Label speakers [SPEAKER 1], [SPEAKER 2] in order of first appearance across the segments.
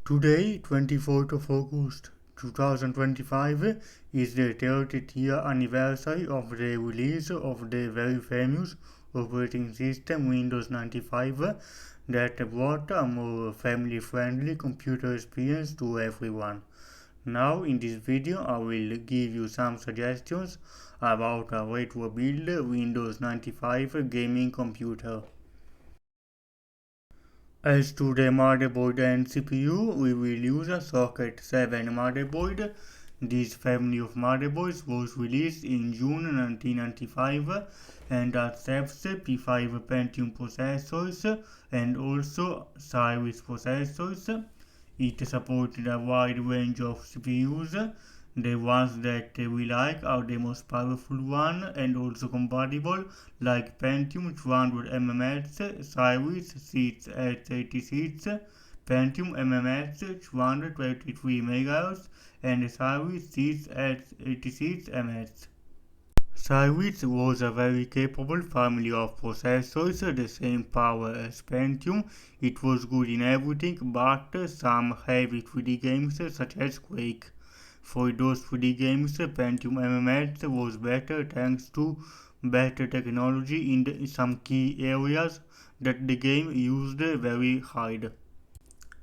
[SPEAKER 1] Today, 24th of August 2025, is the 30th year anniversary of the release of the very famous operating system Windows 95 that brought a more family-friendly computer experience to everyone. Now, in this video, I will give you some suggestions about a retro build Windows 95 gaming computer. As to the motherboard and CPU, we will use a Socket 7 motherboard. This family of motherboards was released in June 1995 and accepts P5 Pentium processors and also Cyrus processors. It supported a wide range of CPUs. The ones that we like are the most powerful one and also compatible, like Pentium 200 MHz, Cyrus 686, Pentium MMS 223 MHz, and Cyrus 686 MHz. Cyrus was a very capable family of processors, the same power as Pentium. It was good in everything but some heavy 3D games such as Quake. For those 3D games, Pentium MMS was better thanks to better technology in some key areas that the game used very hard.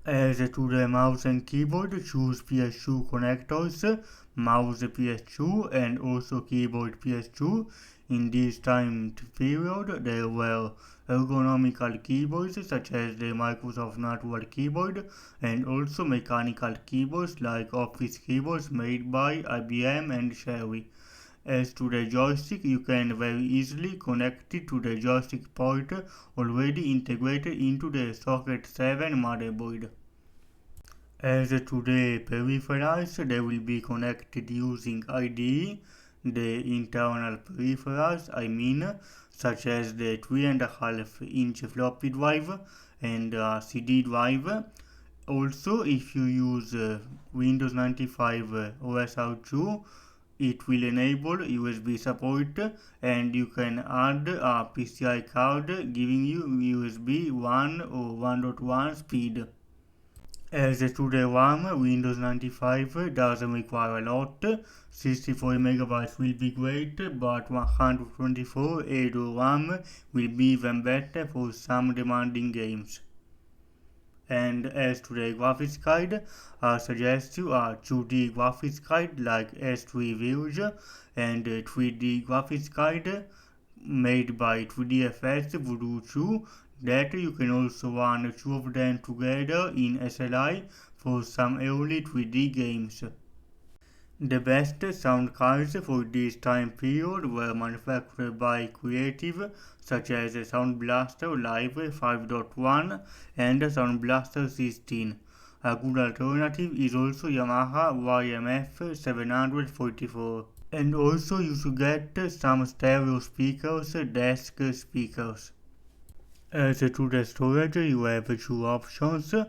[SPEAKER 1] As to the mouse and keyboard, choose PS2 connectors, mouse PS2 and also keyboard PS2. In this time period, there were ergonomical keyboards such as the Microsoft Natural Keyboard and also mechanical keyboards like Office keyboards made by IBM and Cherry. As to the joystick, you can very easily connect it to the joystick port already integrated into the Socket 7 motherboard. As to the peripherals, they will be connected using IDE, the internal peripherals, such as the 3.5-inch floppy drive and CD drive. Also, if you use Windows 95 OSR2, it will enable USB support and you can add a PCI card giving you USB 1 or 1.1 speed. As to the RAM, Windows 95 doesn't require a lot. 64 MB will be great, but 124 ADO RAM will be even better for some demanding games. And as to the graphics card, I suggest you a 2D graphics card like S3 Virge and a 3D graphics card made by 3DFS Voodoo 2 that you can also run two of them together in SLI for some early 3D games. The best sound cards for this time period were manufactured by Creative, such as Sound Blaster Live 5.1 and Sound Blaster 16. A good alternative is also Yamaha YMF 744. And also you should get some stereo speakers, desk speakers. As to the storage, you have two options. The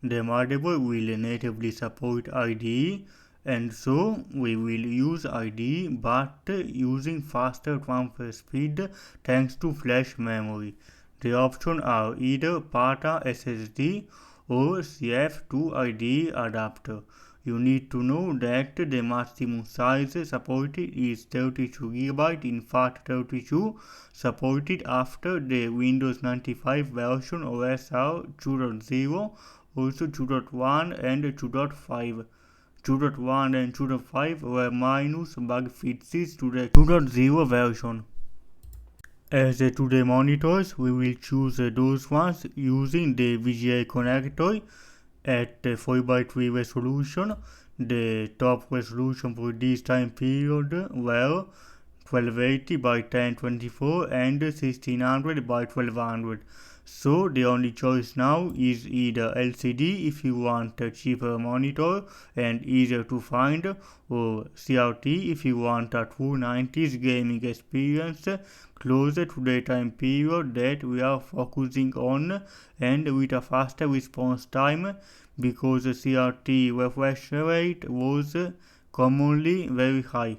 [SPEAKER 1] motherboard will natively support IDE, and so we will use IDE but using faster transfer speed thanks to flash memory. The options are either PATA SSD or CF2 IDE adapter. You need to know that the maximum size supported is 32 GB in FAT32, supported after the Windows 95 version OSR 2.0, also 2.1 and 2.5. 2.1 and 2.5 were minus bug fixes to the 2.0 version. As to the monitors, we will choose those ones using the VGA connector at 4x3 resolution. The top resolution for this time period were 1280 by 1024 and 1600 by 1200. So the only choice now is either LCD if you want a cheaper monitor and easier to find, or CRT if you want a true 90s gaming experience closer to the time period that we are focusing on and with a faster response time, because the CRT refresh rate was commonly very high.